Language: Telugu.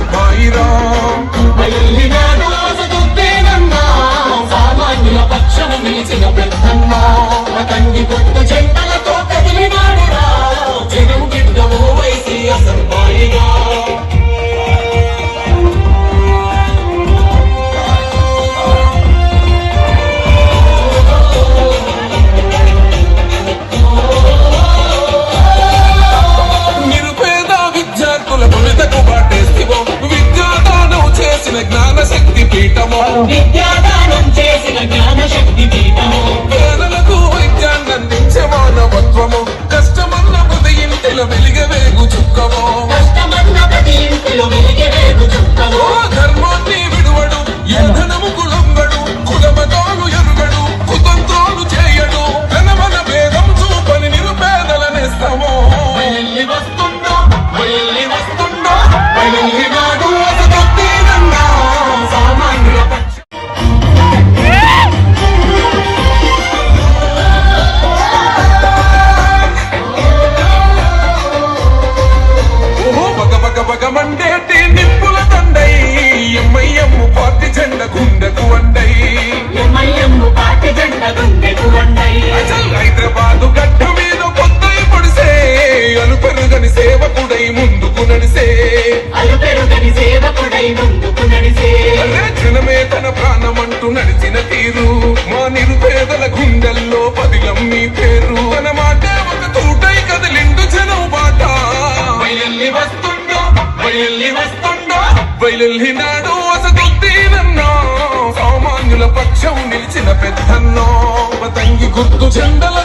అసర్బాయిరా సామాన్యుల పక్షము నిలిచిన పెద్దన్న తంగి కొట్టు చెంటలతో కదిలినాడురా జనం గిడ్డము వైసి అసర్బాయిరా జ్ఞానశక్తి పీఠము విద్యాదానం చేసిన జ్ఞానశక్తి పీఠము పేదలకు విద్యాన్ని అందించే మానవత్వము కష్టమన్న ప్రతి ఇంటిలో వెలిగవేగు చుక్కము కష్టమన్న ప్రతి ఇంటిలో వెలిగవేగు చుక్కము ధర్మాన్ని విడువడు ధనము కులంగడు కులమతాలు ఎరుగడు కుతంత్రాలు చేయడు ధనమన భేదం చూపని నిరుపేదల నేస్తము వెళ్ళి వస్తుందో నాడు మండేటి నిప్పుల తండై ఎంఐఎం పార్టీ జెండ గుండెకు వండై హైదరాబాదు గడ్డ మీద కొత్తై పొడిసే అలుపెరుగని సేవకుడై ముందుకు నడిసే జనమే తన ప్రాణమంటూ నడిచిన తీరు మా నిరుపేదల గుండెల్లో పదిలం మీ పేరు తన మాటే ఒక తూటై కదిలిండు జనం బాట బయలునాడు అసదుద్దీనన్నా సామాన్యుల పక్షం నిలిచిన పెద్దన్నో తంగి గుర్తు చెందల